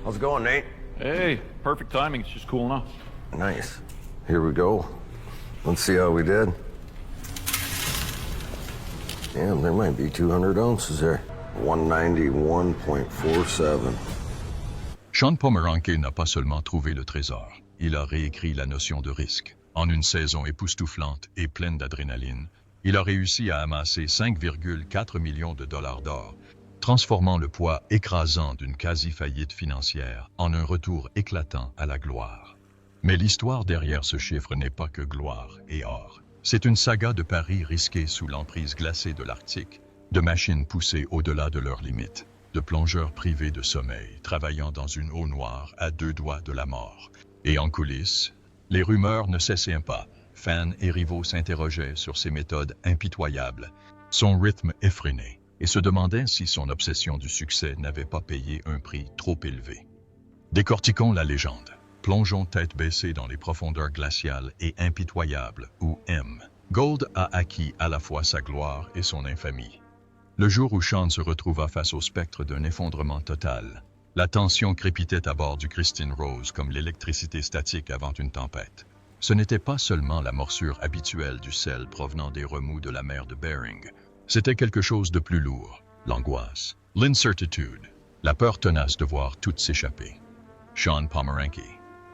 How's it going, Nate? Hey, perfect timing. It's just cooling off. Nice. Here we go. Let's see how we did. Damn, there might be 200 ounces there. 191.47. Sean Pomeranke n'a pas seulement trouvé le trésor, il a réécrit la notion de risque. En une saison époustouflante et pleine d'adrénaline, il a réussi à amasser 5,4 millions de dollars d'or, transformant le poids écrasant d'une quasi-faillite financière en un retour éclatant à la gloire. Mais l'histoire derrière ce chiffre n'est pas que gloire et or. C'est une saga de paris risqués sous l'emprise glacée de l'Arctique, de machines poussées au-delà de leurs limites, de plongeurs privés de sommeil, travaillant dans une eau noire à 2 doigts de la mort. Et en coulisses, les rumeurs ne cessaient pas. Fans et rivaux s'interrogeaient sur ses méthodes impitoyables, son rythme effréné, et se demandaient si son obsession du succès n'avait pas payé un prix trop élevé. Décortiquons la légende. Plongeons tête baissée dans les profondeurs glaciales et impitoyables où M. Gold a acquis à la fois sa gloire et son infamie. Le jour où Sean se retrouva face au spectre d'un effondrement total, la tension crépitait à bord du Christine Rose comme l'électricité statique avant une tempête. Ce n'était pas seulement la morsure habituelle du sel provenant des remous de la mer de Bering. C'était quelque chose de plus lourd, l'angoisse, l'incertitude, la peur tenace de voir tout s'échapper. Sean Pomeranke,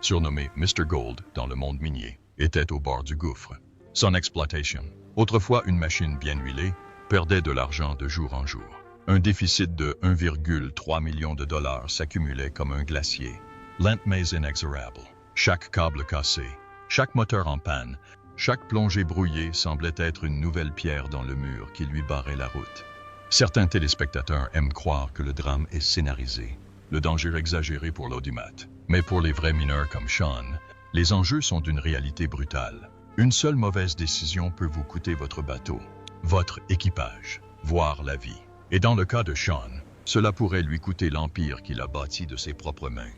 surnommé Mr. Gold dans le monde minier, était au bord du gouffre. Son exploitation, autrefois une machine bien huilée, perdait de l'argent de jour en jour. Un déficit de 1,3 million de dollars s'accumulait comme un glacier, lent mais inexorable. Chaque câble cassé, chaque moteur en panne, chaque plongée brouillée semblait être une nouvelle pierre dans le mur qui lui barrait la route. Certains téléspectateurs aiment croire que le drame est scénarisé, le danger exagéré pour l'audimat. Mais pour les vrais mineurs comme Sean, les enjeux sont d'une réalité brutale. Une seule mauvaise décision peut vous coûter votre bateau, votre équipage, voire la vie. Et dans le cas de Sean, cela pourrait lui coûter l'empire qu'il a bâti de ses propres mains.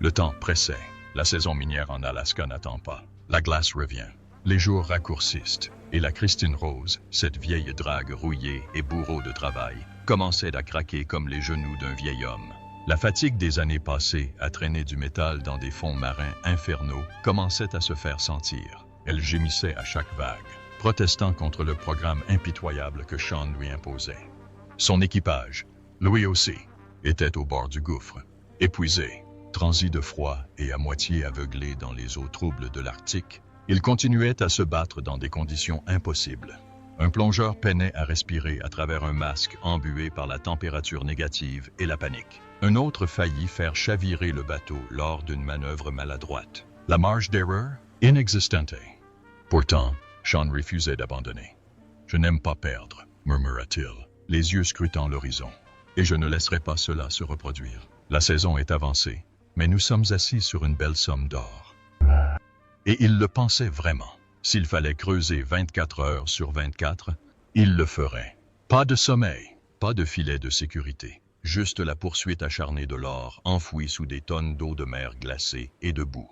Le temps pressait. La saison minière en Alaska n'attend pas. La glace revient. Les jours raccourcissent. Et la Christine Rose, cette vieille drague rouillée et bourreau de travail, commençait à craquer comme les genoux d'un vieil homme. La fatigue des années passées à traîner du métal dans des fonds marins infernaux commençait à se faire sentir. Elle gémissait à chaque vague, protestant contre le programme impitoyable que Sean lui imposait. Son équipage, lui aussi, était au bord du gouffre, épuisé, transi de froid et à moitié aveuglé dans les eaux troubles de l'Arctique. Il continuait à se battre dans des conditions impossibles. Un plongeur peinait à respirer à travers un masque embué par la température négative et la panique. Un autre faillit faire chavirer le bateau lors d'une manœuvre maladroite. La marge d'erreur, inexistente. Pourtant, Sean refusait d'abandonner. « Je n'aime pas perdre », murmura-t-il, les yeux scrutant l'horizon. « Et je ne laisserai pas cela se reproduire. La saison est avancée, mais nous sommes assis sur une belle somme d'or. » Et il le pensait vraiment. S'il fallait creuser 24 heures sur 24, il le ferait. Pas de sommeil, pas de filet de sécurité. Juste la poursuite acharnée de l'or enfoui sous des tonnes d'eau de mer glacée et de boue.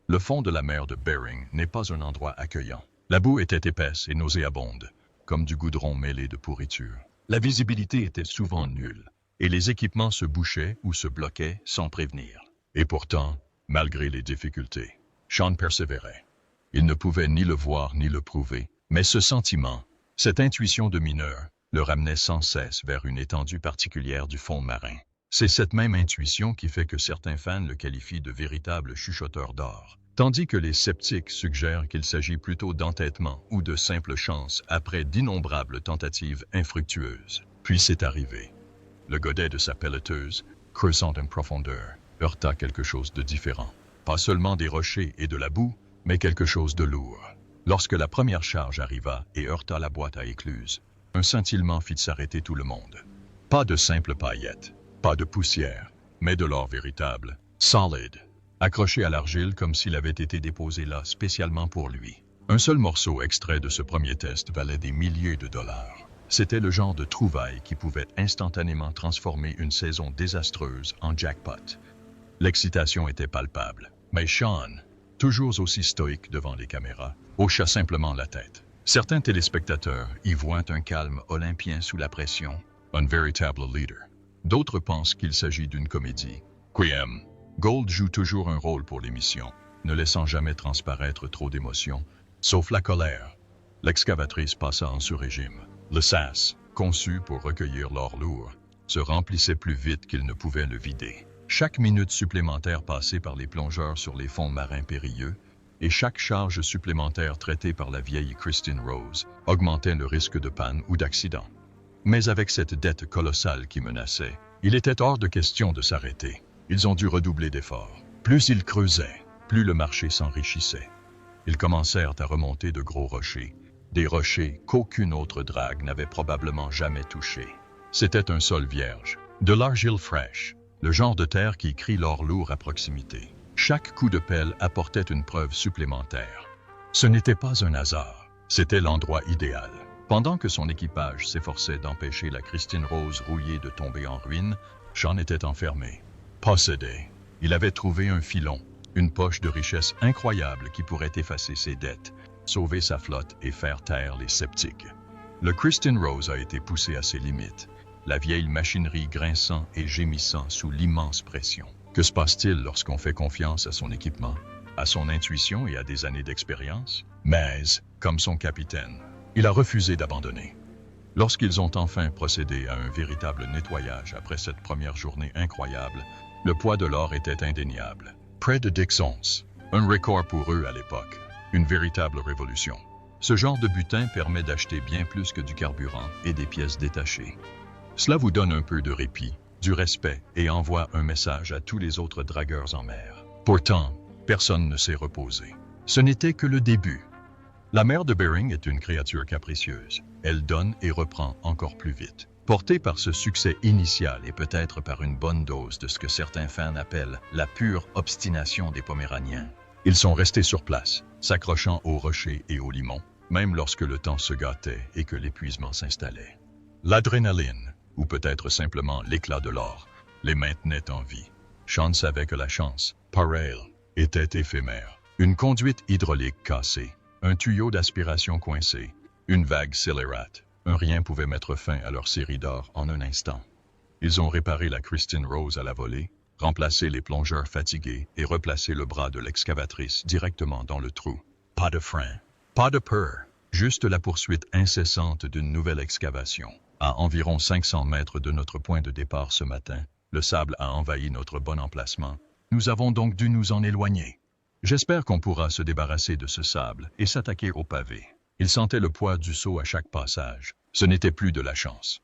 Le fond de la mer de Bering n'est pas un endroit accueillant. La boue était épaisse et nauséabonde, comme du goudron mêlé de pourriture. La visibilité était souvent nulle, et les équipements se bouchaient ou se bloquaient sans prévenir. Et pourtant, malgré les difficultés, Sean persévérait. Il ne pouvait ni le voir ni le prouver, mais ce sentiment, cette intuition de mineur, le ramenait sans cesse vers une étendue particulière du fond marin. C'est cette même intuition qui fait que certains fans le qualifient de véritable chuchoteur d'or, tandis que les sceptiques suggèrent qu'il s'agit plutôt d'entêtement ou de simple chance après d'innombrables tentatives infructueuses. Puis c'est arrivé. Le godet de sa pelleteuse, creusant en profondeur, heurta quelque chose de différent. Pas seulement des rochers et de la boue, mais quelque chose de lourd. Lorsque la première charge arriva et heurta la boîte à écluses, un scintillement fit s'arrêter tout le monde. Pas de simples paillettes, pas de poussière, mais de l'or véritable, solide, accroché à l'argile comme s'il avait été déposé là spécialement pour lui. Un seul morceau extrait de ce premier test valait des milliers de dollars. C'était le genre de trouvaille qui pouvait instantanément transformer une saison désastreuse en jackpot. L'excitation était palpable, mais Sean, toujours aussi stoïque devant les caméras, hocha simplement la tête. Certains téléspectateurs y voient un calme olympien sous la pression, un véritable leader. D'autres pensent qu'il s'agit d'une comédie, Quiem. Gold joue toujours un rôle pour l'émission, ne laissant jamais transparaître trop d'émotions, sauf la colère. L'excavatrice passa en sous-régime. Le sas, conçu pour recueillir l'or lourd, se remplissait plus vite qu'il ne pouvait le vider. Chaque minute supplémentaire passée par les plongeurs sur les fonds marins périlleux et chaque charge supplémentaire traitée par la vieille Christine Rose augmentait le risque de panne ou d'accident. Mais avec cette dette colossale qui menaçait, il était hors de question de s'arrêter. Ils ont dû redoubler d'efforts. Plus ils creusaient, plus le marché s'enrichissait. Ils commencèrent à remonter de gros rochers, des rochers qu'aucune autre drague n'avait probablement jamais touchés. C'était un sol vierge, de l'argile fraîche, le genre de terre qui crie l'or lourd à proximité. Chaque coup de pelle apportait une preuve supplémentaire. Ce n'était pas un hasard, c'était l'endroit idéal. Pendant que son équipage s'efforçait d'empêcher la Christine Rose rouillée de tomber en ruine, Sean était enfermé. Possédé, il avait trouvé un filon, une poche de richesse incroyable qui pourrait effacer ses dettes, sauver sa flotte et faire taire les sceptiques. Le Christine Rose a été poussé à ses limites, la vieille machinerie grinçant et gémissant sous l'immense pression. Que se passe-t-il lorsqu'on fait confiance à son équipement, à son intuition et à des années d'expérience? Mais, comme son capitaine, il a refusé d'abandonner. Lorsqu'ils ont enfin procédé à un véritable nettoyage après cette première journée incroyable, le poids de l'or était indéniable. Près de 10 onces, un record pour eux à l'époque, une véritable révolution. Ce genre de butin permet d'acheter bien plus que du carburant et des pièces détachées. Cela vous donne un peu de répit, du respect et envoie un message à tous les autres dragueurs en mer. Pourtant, personne ne s'est reposé. Ce n'était que le début. La mer de Bering est une créature capricieuse. Elle donne et reprend encore plus vite. Portée par ce succès initial et peut-être par une bonne dose de ce que certains fans appellent la pure obstination des Poméraniens, ils sont restés sur place, s'accrochant aux rochers et aux limons, même lorsque le temps se gâtait et que l'épuisement s'installait. L'adrénaline, ou peut-être simplement l'éclat de l'or, les maintenait en vie. Sean savait que la chance, pareille, était éphémère. Une conduite hydraulique cassée, un tuyau d'aspiration coincé, une vague scélérate, un rien pouvait mettre fin à leur série d'or en un instant. Ils ont réparé la Christine Rose à la volée, remplacé les plongeurs fatigués et replacé le bras de l'excavatrice directement dans le trou. Pas de frein, pas de peur, juste la poursuite incessante d'une nouvelle excavation. À environ 500 mètres de notre point de départ ce matin, le sable a envahi notre bon emplacement. Nous avons donc dû nous en éloigner. J'espère qu'on pourra se débarrasser de ce sable et s'attaquer au pavé. Il sentait le poids du seau à chaque passage. Ce n'était plus de la chance.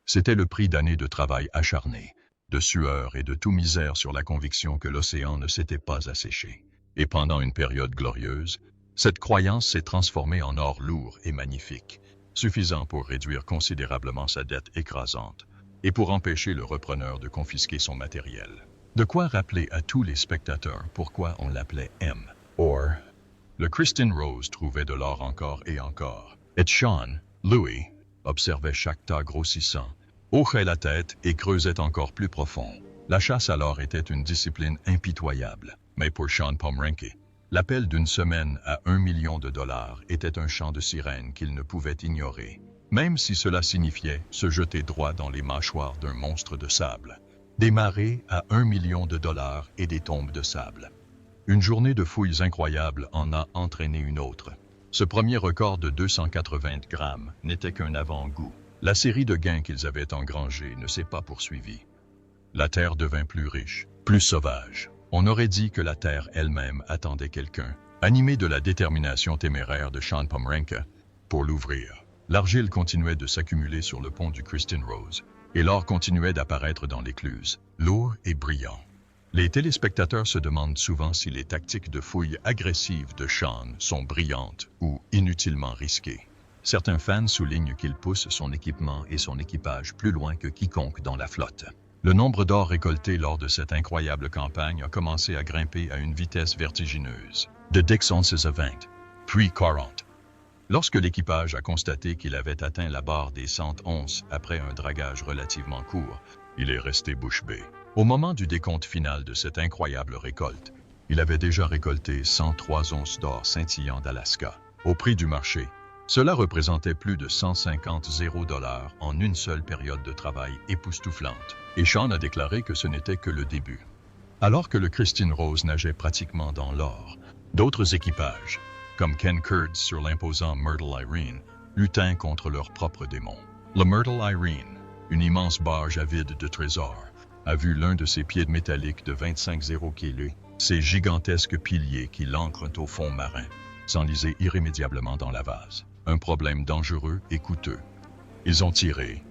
C'était le prix d'années de travail acharné, de sueur et de tout misère sur la conviction que l'océan ne s'était pas asséché. Et pendant une période glorieuse, cette croyance s'est transformée en or lourd et magnifique, suffisant pour réduire considérablement sa dette écrasante et pour empêcher le repreneur de confisquer son matériel. De quoi rappeler à tous les spectateurs pourquoi on l'appelait M. Or, le Christine Rose trouvait de l'or encore et encore. Et Sean, Louis, observait chaque tas grossissant, hochait la tête et creusait encore plus profond. La chasse à l'or était une discipline impitoyable, mais pour Sean Pomrenke, l'appel d'une semaine à $1 million était un chant de sirène qu'il ne pouvait ignorer, même si cela signifiait se jeter droit dans les mâchoires d'un monstre de sable. Des marées à $1 million et des tombes de sable. Une journée de fouilles incroyables en a entraîné une autre. Ce premier record de 280 grammes n'était qu'un avant-goût. La série de gains qu'ils avaient engrangés ne s'est pas poursuivie. La terre devint plus riche, plus sauvage. On aurait dit que la terre elle-même attendait quelqu'un, animé de la détermination téméraire de Sean Pomrenke, pour l'ouvrir. L'argile continuait de s'accumuler sur le pont du Christine Rose, et l'or continuait d'apparaître dans l'écluse, lourd et brillant. Les téléspectateurs se demandent souvent si les tactiques de fouille agressives de Sean sont brillantes ou inutilement risquées. Certains fans soulignent qu'il pousse son équipement et son équipage plus loin que quiconque dans la flotte. Le nombre d'or récolté lors de cette incroyable campagne a commencé à grimper à une vitesse vertigineuse, de 10 onces à 20, puis 40. Lorsque l'équipage a constaté qu'il avait atteint la barre des 100 onces après un dragage relativement court, il est resté bouche bée. Au moment du décompte final de cette incroyable récolte, il avait déjà récolté 103 onces d'or scintillant d'Alaska. Au prix du marché, cela représentait plus de 150 $0 en une seule période de travail époustouflante. Et Sean a déclaré que ce n'était que le début. Alors que le Christine Rose nageait pratiquement dans l'or, d'autres équipages, comme Ken Kurtz sur l'imposant Myrtle Irene, luttaient contre leurs propres démons. Le Myrtle Irene, une immense barge avide de trésors, a vu l'un de ses pieds métalliques de 25,0 kg, ces gigantesques piliers qui l'ancrent au fond marin, s'enliser irrémédiablement dans la vase. Un problème dangereux et coûteux. Ils ont tiré,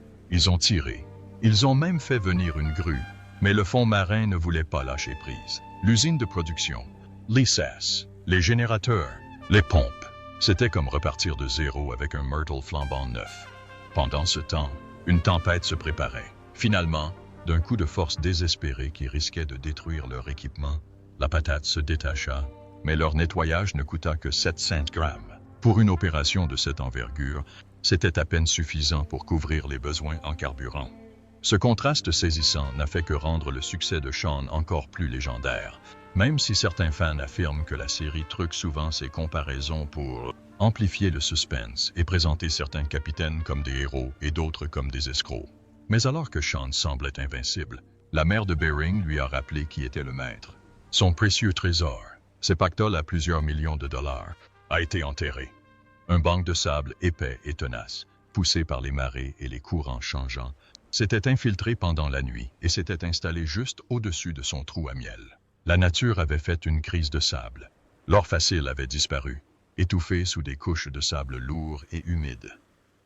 ils ont même fait venir une grue, mais le fond marin ne voulait pas lâcher prise. L'usine de production, les sas, les générateurs, les pompes, c'était comme repartir de zéro avec un Myrtle flambant neuf. Pendant ce temps, une tempête se préparait. Finalement, d'un coup de force désespéré qui risquait de détruire leur équipement, la patate se détacha, mais leur nettoyage ne coûta que 700 grammes. Pour une opération de cette envergure, c'était à peine suffisant pour couvrir les besoins en carburant. Ce contraste saisissant n'a fait que rendre le succès de Sean encore plus légendaire, même si certains fans affirment que la série truque souvent ses comparaisons pour amplifier le suspense et présenter certains capitaines comme des héros et d'autres comme des escrocs. Mais alors que Sean semblait invincible, la mère de Bering lui a rappelé qui était le maître. Son précieux trésor, ce pactole à plusieurs millions de dollars, a été enterré. Un banc de sable épais et tenace, poussé par les marées et les courants changeants, s'était infiltré pendant la nuit et s'était installé juste au-dessus de son trou à miel. La nature avait fait une crise de sable. L'or facile avait disparu, étouffé sous des couches de sable lourd et humide.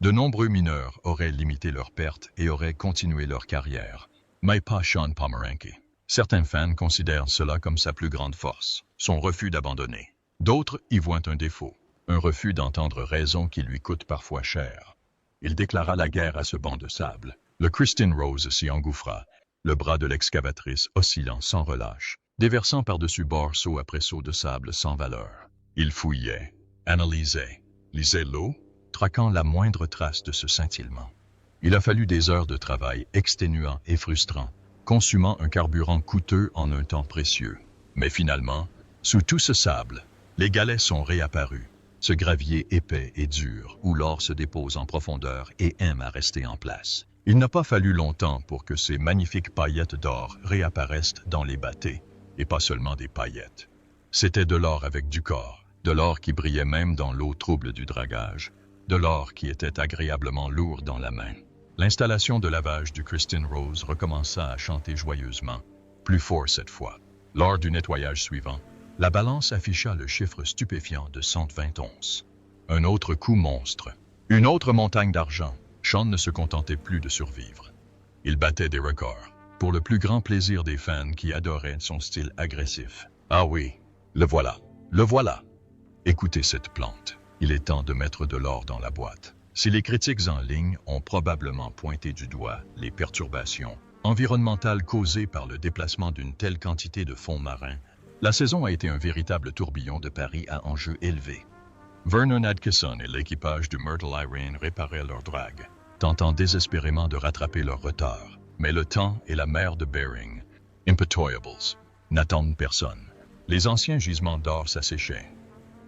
De nombreux mineurs auraient limité leurs pertes et auraient continué leur carrière, mais pas Sean Pomeranke. Certains fans considèrent cela comme sa plus grande force, son refus d'abandonner. D'autres y voient un défaut, un refus d'entendre raison qui lui coûte parfois cher. Il déclara la guerre à ce banc de sable. Le Christine Rose s'y engouffra, le bras de l'excavatrice oscillant sans relâche, déversant par-dessus bord saut après saut de sable sans valeur. Il fouillait, analysait, lisait l'eau, traquant la moindre trace de ce scintillement. Il a fallu des heures de travail exténuant et frustrant, consumant un carburant coûteux en un temps précieux. Mais finalement, sous tout ce sable, les galets sont réapparus, ce gravier épais et dur où l'or se dépose en profondeur et aime à rester en place. Il n'a pas fallu longtemps pour que ces magnifiques paillettes d'or réapparaissent dans les bâtés, et pas seulement des paillettes. C'était de l'or avec du corps, de l'or qui brillait même dans l'eau trouble du dragage, de l'or qui était agréablement lourd dans la main. L'installation de lavage du Christine Rose recommença à chanter joyeusement, plus fort cette fois. Lors du nettoyage suivant, la balance afficha le chiffre stupéfiant de 120 onces. Un autre coup monstre, une autre montagne d'argent. Sean ne se contentait plus de survivre. Il battait des records, pour le plus grand plaisir des fans qui adoraient son style agressif. Ah oui, le voilà, le voilà. Écoutez cette plante. Il est temps de mettre de l'or dans la boîte. Si les critiques en ligne ont probablement pointé du doigt les perturbations environnementales causées par le déplacement d'une telle quantité de fonds marins, la saison a été un véritable tourbillon de paris à enjeux élevés. Vernon Atkinson et l'équipage du Myrtle Irene réparaient leur drague, tentant désespérément de rattraper leur retard. Mais le temps et la mer de Bering, impitoyables, n'attendent personne. Les anciens gisements d'or s'asséchaient.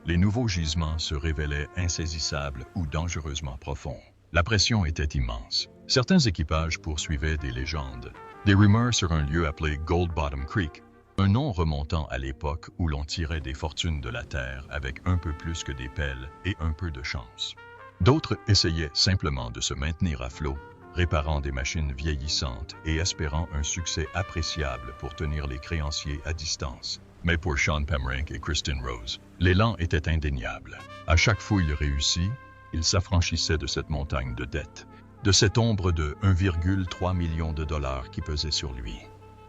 Les nouveaux gisements se révélaient insaisissables ou dangereusement profonds. La pression était immense. Certains équipages poursuivaient des légendes, des rumeurs sur un lieu appelé Gold Bottom Creek, un nom remontant à l'époque où l'on tirait des fortunes de la terre avec un peu plus que des pelles et un peu de chance. D'autres essayaient simplement de se maintenir à flot, réparant des machines vieillissantes et espérant un succès appréciable pour tenir les créanciers à distance. Mais pour Sean Pomeranke et Christine Rose, l'élan était indéniable. À chaque fouille réussie, ils s'affranchissaient de cette montagne de dettes, de cette ombre de 1,3 million de dollars qui pesait sur lui.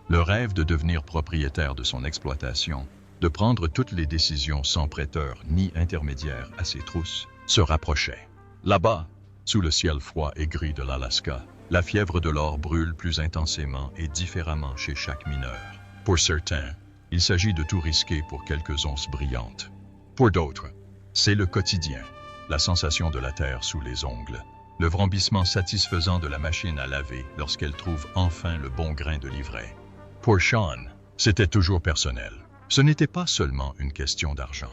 Le rêve de devenir propriétaire de son exploitation, de prendre toutes les décisions sans prêteur ni intermédiaire à ses trousses, se rapprochait. Là-bas, sous le ciel froid et gris de l'Alaska, la fièvre de l'or brûle plus intensément et différemment chez chaque mineur. Pour certains, il s'agit de tout risquer pour quelques onces brillantes. Pour d'autres, c'est le quotidien, la sensation de la terre sous les ongles, le vrombissement satisfaisant de la machine à laver lorsqu'elle trouve enfin le bon grain de livret. Pour Sean, c'était toujours personnel. Ce n'était pas seulement une question d'argent.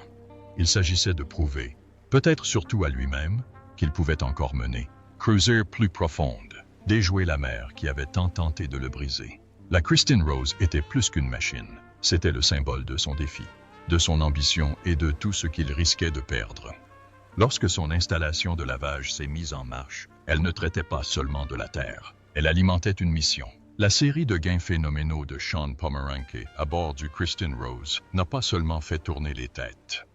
Il s'agissait de prouver, peut-être surtout à lui-même, qu'il pouvait encore mener, creuser plus profonde, déjouer la mer qui avait tant tenté de le briser. La Christine Rose était plus qu'une machine. C'était le symbole de son défi, de son ambition et de tout ce qu'il risquait de perdre. Lorsque son installation de lavage s'est mise en marche, elle ne traitait pas seulement de la Terre. Elle alimentait une mission. La série de gains phénoménaux de Sean Pomeranke à bord du Christine Rose n'a pas seulement fait tourner les têtes.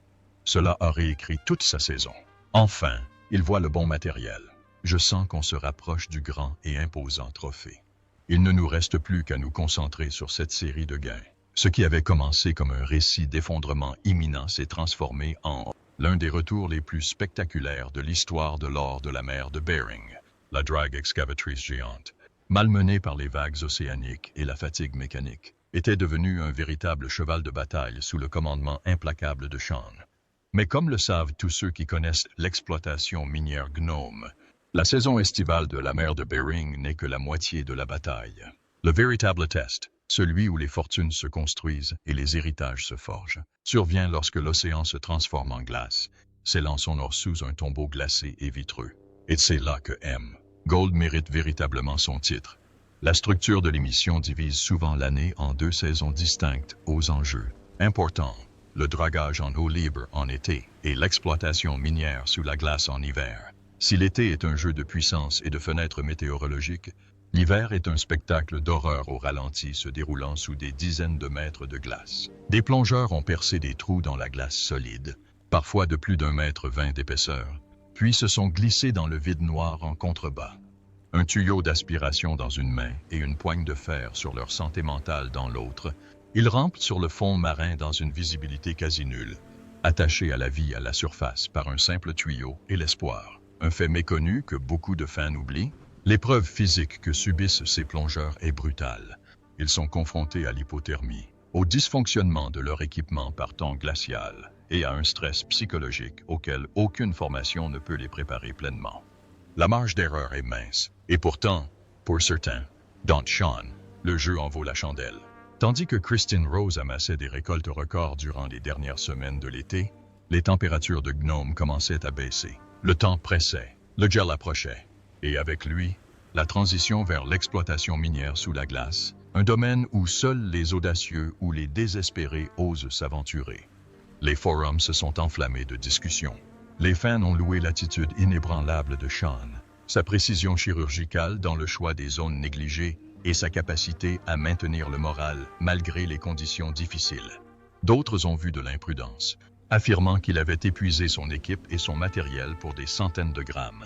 Cela a réécrit toute sa saison. Enfin, il voit le bon matériel. Je sens qu'on se rapproche du grand et imposant trophée. Il ne nous reste plus qu'à nous concentrer sur cette série de gains. Ce qui avait commencé comme un récit d'effondrement imminent s'est transformé en l'un des retours les plus spectaculaires de l'histoire de l'or de la mer de Bering, la drague excavatrice géante, malmenée par les vagues océaniques et la fatigue mécanique, était devenue un véritable cheval de bataille sous le commandement implacable de Sean. Mais comme le savent tous ceux qui connaissent l'exploitation minière Gnome, la saison estivale de la mer de Bering n'est que la moitié de la bataille. Le véritable test, celui où les fortunes se construisent et les héritages se forgent, survient lorsque l'océan se transforme en glace, scellant son or sous un tombeau glacé et vitreux. Et c'est là que M. Gold mérite véritablement son titre. La structure de l'émission divise souvent l'année en 2 saisons distinctes aux enjeux importants, le dragage en eau libre en été et l'exploitation minière sous la glace en hiver. Si l'été est un jeu de puissance et de fenêtres météorologiques, l'hiver est un spectacle d'horreur au ralenti se déroulant sous des dizaines de mètres de glace. Des plongeurs ont percé des trous dans la glace solide, parfois de plus d'1,20 mètre d'épaisseur, puis se sont glissés dans le vide noir en contrebas. Un tuyau d'aspiration dans une main et une poigne de fer sur leur santé mentale dans l'autre, ils rampent sur le fond marin dans une visibilité quasi nulle, attachés à la vie à la surface par un simple tuyau et l'espoir. Un fait méconnu que beaucoup de fans oublient, l'épreuve physique que subissent ces plongeurs est brutale. Ils sont confrontés à l'hypothermie, au dysfonctionnement de leur équipement par temps glacial et à un stress psychologique auquel aucune formation ne peut les préparer pleinement. La marge d'erreur est mince, et pourtant, pour certains, dont Sean, le jeu en vaut la chandelle. Tandis que Christine Rose amassait des récoltes records durant les dernières semaines de l'été, les températures de Gnome commençaient à baisser. Le temps pressait, le gel approchait, et avec lui, la transition vers l'exploitation minière sous la glace, un domaine où seuls les audacieux ou les désespérés osent s'aventurer. Les forums se sont enflammés de discussions. Les fans ont loué l'attitude inébranlable de Sean, sa précision chirurgicale dans le choix des zones négligées et sa capacité à maintenir le moral malgré les conditions difficiles. D'autres ont vu de l'imprudence, affirmant qu'il avait épuisé son équipe et son matériel pour des centaines de grammes.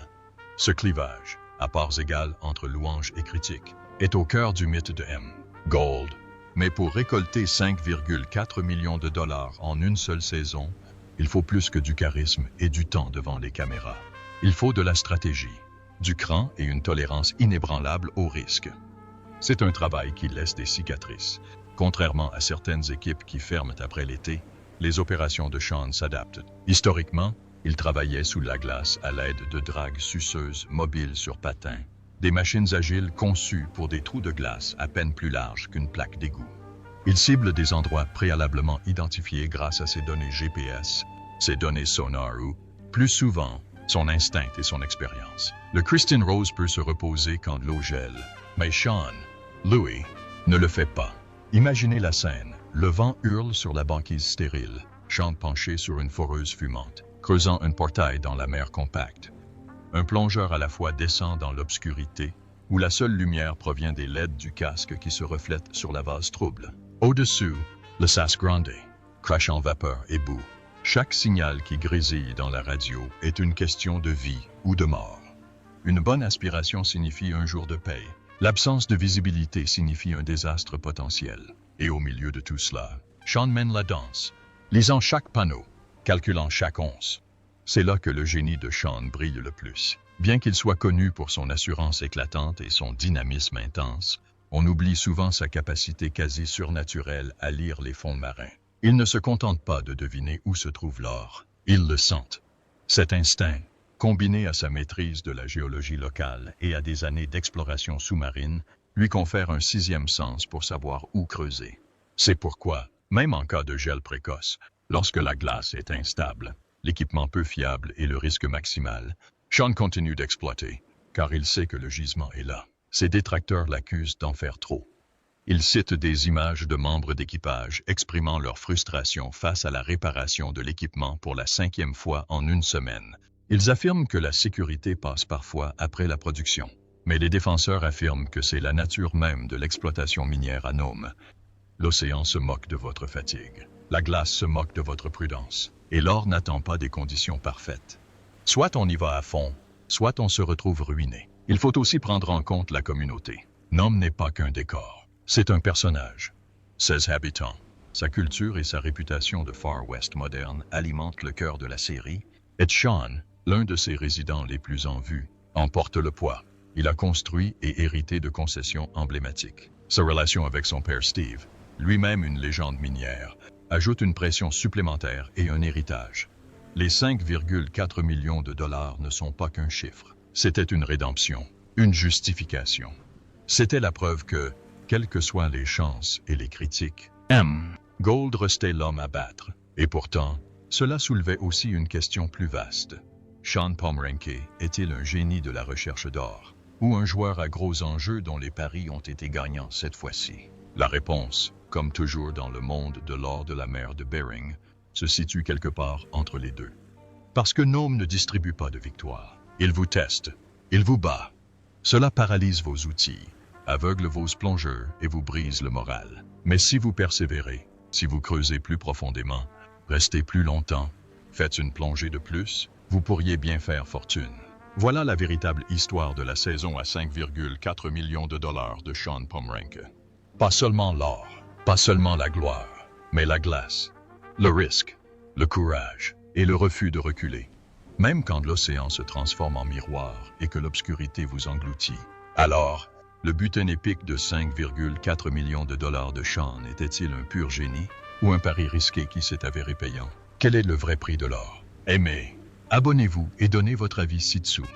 Ce clivage, à parts égales entre louanges et critiques, est au cœur du mythe de M. Gold. Mais pour récolter 5,4 millions de dollars en une seule saison, il faut plus que du charisme et du temps devant les caméras. Il faut de la stratégie, du cran et une tolérance inébranlable au risque. C'est un travail qui laisse des cicatrices. Contrairement à certaines équipes qui ferment après l'été, les opérations de Sean s'adaptent. Historiquement, il travaillait sous la glace à l'aide de dragues suceuses mobiles sur patins, des machines agiles conçues pour des trous de glace à peine plus larges qu'une plaque d'égout. Il cible des endroits préalablement identifiés grâce à ses données GPS, ses données sonar ou, plus souvent, son instinct et son expérience. Le Christine Rose peut se reposer quand l'eau gèle, mais Sean, Louis, ne le fait pas. Imaginez la scène. Le vent hurle sur la banquise stérile, Sean penché sur une foreuse fumante, creusant un portail dans la mer compacte. Un plongeur à la fois descend dans l'obscurité, où la seule lumière provient des LED du casque qui se reflètent sur la vase trouble. Au-dessus, le sas grande, crache en vapeur et boue. Chaque signal qui grésille dans la radio est une question de vie ou de mort. Une bonne aspiration signifie un jour de paye. L'absence de visibilité signifie un désastre potentiel. Et au milieu de tout cela, Sean mène la danse, lisant chaque panneau, calculant chaque once. C'est là que le génie de Sean brille le plus. Bien qu'il soit connu pour son assurance éclatante et son dynamisme intense, on oublie souvent sa capacité quasi surnaturelle à lire les fonds marins. Il ne se contente pas de deviner où se trouve l'or, il le sent. Cet instinct, combiné à sa maîtrise de la géologie locale et à des années d'exploration sous-marine, lui confère un 6e sens pour savoir où creuser. C'est pourquoi, même en cas de gel précoce, lorsque la glace est instable, l'équipement peu fiable et le risque maximal, Sean continue d'exploiter, car il sait que le gisement est là. Ses détracteurs l'accusent d'en faire trop. Il cite des images de membres d'équipage exprimant leur frustration face à la réparation de l'équipement pour la 5e fois en une semaine. Ils affirment que la sécurité passe parfois après la production. Mais les défenseurs affirment que c'est la nature même de l'exploitation minière à Nome. L'océan se moque de votre fatigue. La glace se moque de votre prudence. Et l'or n'attend pas des conditions parfaites. Soit on y va à fond, soit on se retrouve ruiné. Il faut aussi prendre en compte la communauté. Nome n'est pas qu'un décor. C'est un personnage. Ses habitants, sa culture et sa réputation de Far West moderne alimentent le cœur de la série. Et Sean, l'un de ses résidents les plus en vue, en porte le poids. Il a construit et hérité de concessions emblématiques. Sa relation avec son père Steve, lui-même une légende minière, ajoute une pression supplémentaire et un héritage. Les 5,4 millions de dollars ne sont pas qu'un chiffre. C'était une rédemption, une justification. C'était la preuve que, quelles que soient les chances et les critiques, Gold restait l'homme à battre. Et pourtant, cela soulevait aussi une question plus vaste. Sean Pomeranke est-il un génie de la recherche d'or, ou un joueur à gros enjeux dont les paris ont été gagnants cette fois-ci? La réponse, comme toujours dans le monde de l'or de la mer de Bering, se situe quelque part entre les deux. Parce que Nome ne distribue pas de victoire. Il vous teste, il vous bat. Cela paralyse vos outils, aveugle vos plongeurs et vous brise le moral. Mais si vous persévérez, si vous creusez plus profondément, restez plus longtemps, faites une plongée de plus, vous pourriez bien faire fortune. Voilà la véritable histoire de la saison à 5,4 millions de dollars de Sean Pomeranke. Pas seulement l'or, pas seulement la gloire, mais la glace, le risque, le courage et le refus de reculer. Même quand l'océan se transforme en miroir et que l'obscurité vous engloutit. Alors, le butin épique de 5,4 millions de dollars de Sean était-il un pur génie ou un pari risqué qui s'est avéré payant? Quel est le vrai prix de l'or? Aimez, abonnez-vous et donnez votre avis ci-dessous.